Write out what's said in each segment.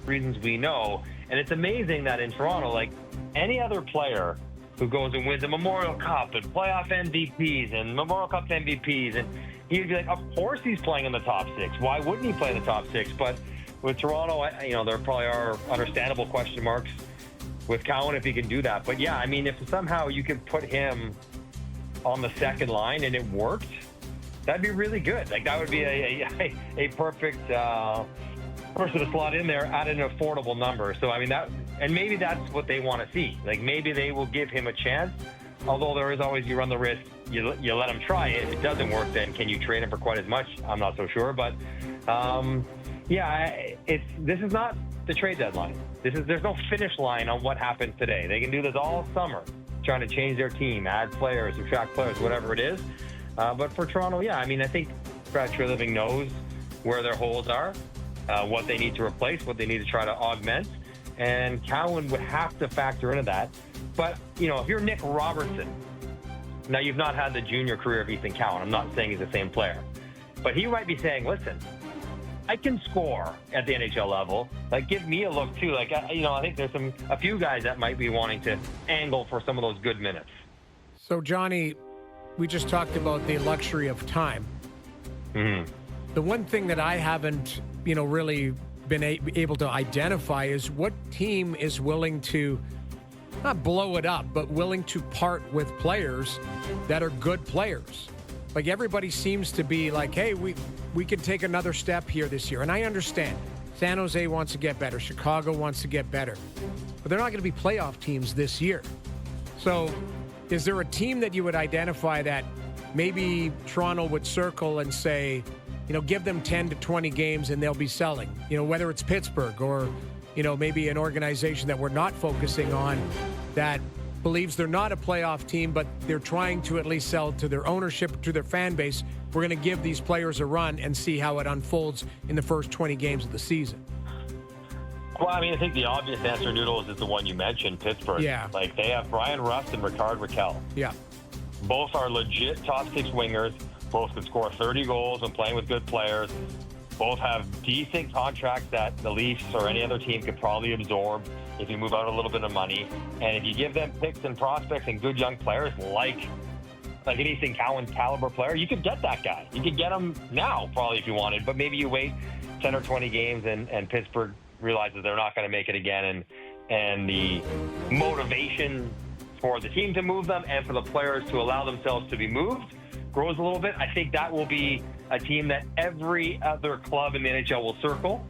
reasons we know. And it's amazing that in Toronto, like any other player who goes and wins a Memorial Cup and playoff MVPs and Memorial Cup MVPs, and he'd be like, of course he's playing in the top six. Why wouldn't he play in the top six? But with Toronto, there probably are understandable question marks with Cowan if he can do that. But yeah, I mean, if somehow you can put him on the second line and it worked, that'd be really good. Like that would be a perfect person to slot in there at an affordable number. So I mean and maybe that's what they want to see. Like maybe they will give him a chance. Although there is always, you run the risk, you let him try it. If it doesn't work, then can you trade him for quite as much? I'm not so sure. But this is not the trade deadline. There's no finish line on what happened today. They can do this all summer, trying to change their team, add players, subtract players, whatever it is. But for Toronto, I mean, I think Brad Treliving knows where their holes are, what they need to replace, what they need to try to augment, and Cowan would have to factor into that. But, if you're Nick Robertson, now you've not had the junior career of Ethan Cowan. I'm not saying he's the same player. But he might be saying, listen, I can score at the NHL level. Like, give me a look, too. Like, I think there's a few guys that might be wanting to angle for some of those good minutes. So, Johnny, we just talked about the luxury of time. Mm-hmm. The one thing that I haven't, really been able to identify is what team is willing to not blow it up, but willing to part with players that are good players. Like everybody seems to be like, hey, we can take another step here this year. And I understand San Jose wants to get better. Chicago wants to get better. But they're not going to be playoff teams this year. So is there a team that you would identify that maybe Toronto would circle and say, give them 10 to 20 games and they'll be selling, whether it's Pittsburgh or, maybe an organization that we're not focusing on that believes they're not a playoff team, but they're trying to at least sell to their ownership, to their fan base. We're going to give these players a run and see how it unfolds in the first 20 games of the season. Well, I mean, I think the obvious answer, Noodles, is the one you mentioned, Pittsburgh. Yeah. Like, they have Brian Rust and Ricard Raquel. Yeah. Both are legit top six wingers. Both can score 30 goals when playing with good players. Both have decent contracts that the Leafs or any other team could probably absorb if you move out a little bit of money. And if you give them picks and prospects and good young players like an Ethan Cowan caliber player, you could get that guy. You could get him now probably if you wanted, but maybe you wait 10 or 20 games and Pittsburgh realizes they're not going to make it again. And the motivation for the team to move them and for the players to allow themselves to be moved grows a little bit. I think that will be a team that every other club in the NHL will circle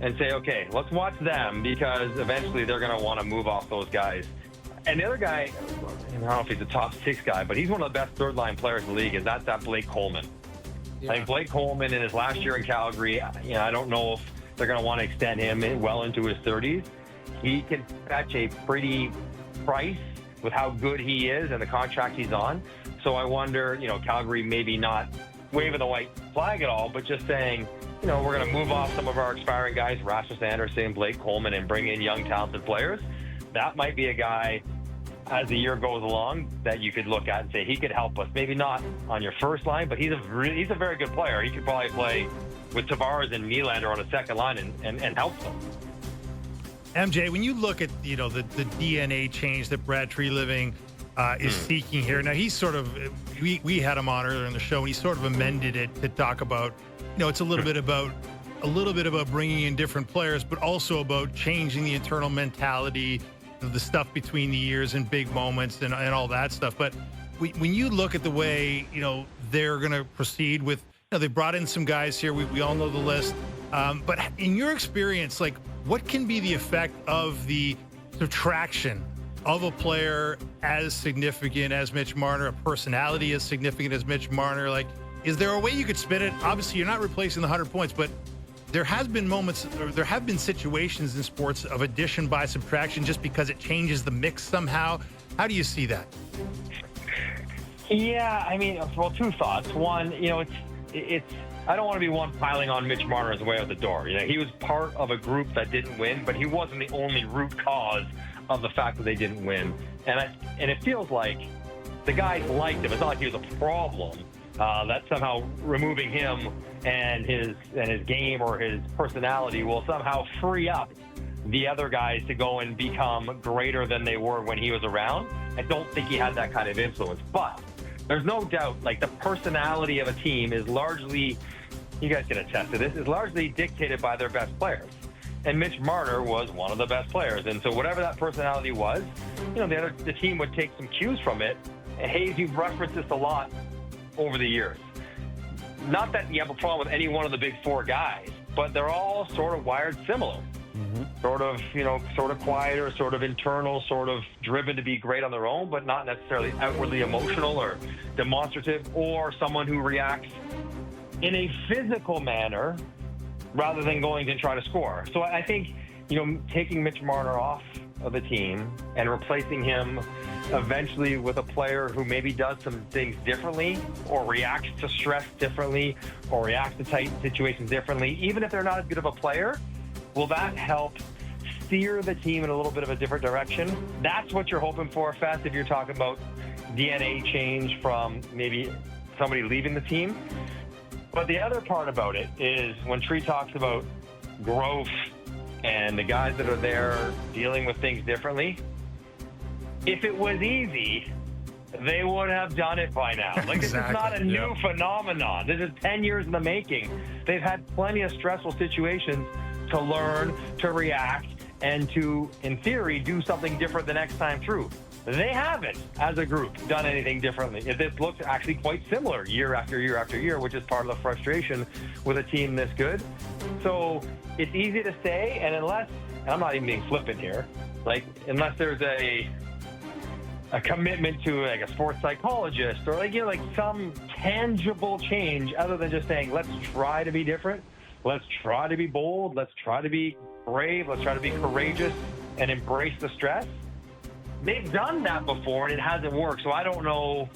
and say, okay, let's watch them because eventually they're going to want to move off those guys. And the other guy, I don't know if he's a top six guy, but he's one of the best third-line players in the league, and that's that Blake Coleman. Yeah. I think Blake Coleman in his last year in Calgary, I don't know if they're going to want to extend him well into his 30s. He can fetch a pretty price with how good he is and the contract he's on. So I wonder, Calgary maybe not waving the white flag at all, but just saying, we're going to move off some of our expiring guys, Rasmus Anderson, Blake Coleman, and bring in young, talented players. That might be a guy, as the year goes along, that you could look at and say, he could help us. Maybe not on your first line, but he's a very good player. He could probably play with Tavares and Nylander on a second line and help them. MJ, when you look at the DNA change that Brad Treliving is seeking here, now he's sort of we had him on earlier in the show, and he sort of amended it to talk about it's a little bit about bringing in different players, but also about changing the internal mentality of the stuff between the years and big moments and all that stuff. But when you look at the way they're going to proceed with, they brought in some guys here. We all know the list. But in your experience, what can be the effect of the subtraction of a player as significant as Mitch Marner, a personality as significant as Mitch Marner? Is there a way you could spin it? Obviously, you're not replacing the 100 points, but there has been moments, or there have been situations in sports of addition by subtraction just because it changes the mix somehow. How do you see that? Yeah, I mean, well, two thoughts. One, it's I don't want to be one piling on Mitch Marner as a way out the door. He was part of a group that didn't win, but he wasn't the only root cause of the fact that they didn't win. And it feels like the guys liked him. It's not like he was a problem, that somehow removing him and his game or his personality will somehow free up the other guys to go and become greater than they were when he was around. I don't think he had that kind of influence. But there's no doubt, like, the personality of a team is largely, you guys can attest to this, is largely dictated by their best players. And Mitch Marner was one of the best players. And so whatever that personality was, the team would take some cues from it. And Hayes, you've referenced this a lot over the years. Not that you have a problem with any one of the big four guys, but they're all sort of wired similar. Sort of quieter, sort of internal, sort of driven to be great on their own, but not necessarily outwardly emotional or demonstrative, or someone who reacts in a physical manner rather than going to try to score. So I think, taking Mitch Marner off of the team and replacing him eventually with a player who maybe does some things differently or reacts to stress differently or reacts to tight situations differently, even if they're not as good of a player, will that help steer the team in a little bit of a different direction? That's what you're hoping for, Fest, if you're talking about DNA change from maybe somebody leaving the team. But the other part about it is when Tree talks about growth and the guys that are there dealing with things differently, if it was easy, they would have done it by now. Like, this is not a new phenomenon. This is 10 years in the making. They've had plenty of stressful situations to learn, to react, and to, in theory, do something different the next time through. They haven't, as a group, done anything differently. It looks actually quite similar year after year after year, which is part of the frustration with a team this good. So it's easy to say, and unless, and I'm not even being flippant here, like, unless there's a commitment to, like, a sports psychologist or, like some tangible change other than just saying, let's try to be different. Let's try to be bold. Let's try to be brave. Let's try to be courageous and embrace the stress. They've done that before, and it hasn't worked. So I don't know.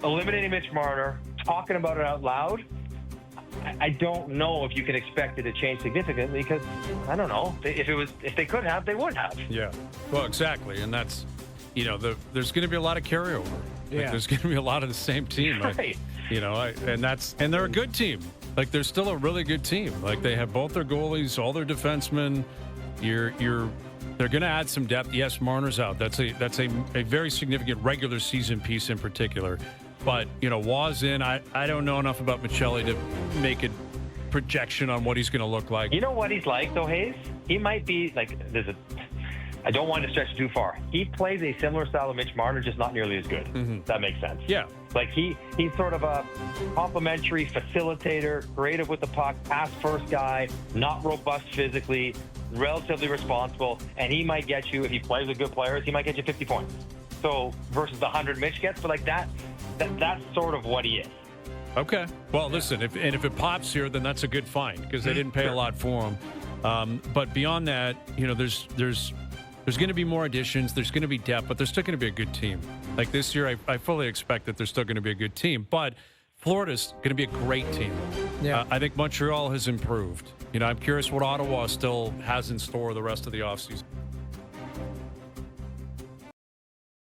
Eliminating Mitch Marner, talking about it out loud, I don't know if you can expect it to change significantly because, I don't know. If they could have, they would have. Yeah. Well, exactly. And that's, there's going to be a lot of carryover. Yeah. Like, there's going to be a lot of the same team. Right. And they're a good team. Like, they're still a really good team. Like, they have both their goalies, all their defensemen. They're going to add some depth. Yes, Marner's out. That's a very significant regular season piece in particular. But, Waz in. I don't know enough about Michelli to make a projection on what he's going to look like. You know what he's like, though, Hayes? He might be like, I don't want to stretch too far. He plays a similar style of Mitch Marner, just not nearly as good. Mm-hmm. That makes sense. Yeah. Like, he's sort of a complimentary facilitator, creative with the puck, pass-first guy, not robust physically, relatively responsible, and he might get you, if he plays with good players, he might get you 50 points. So, versus the 100 Mitch gets, but like that's sort of what he is. Okay. Well, listen, if it pops here, then that's a good find because they didn't pay a lot for him. But beyond that, there's going to be more additions. There's going to be depth, but there's still going to be a good team. Like this year, I fully expect that there's still going to be a good team. But Florida's going to be a great team. Yeah. I think Montreal has improved. I'm curious what Ottawa still has in store the rest of the offseason.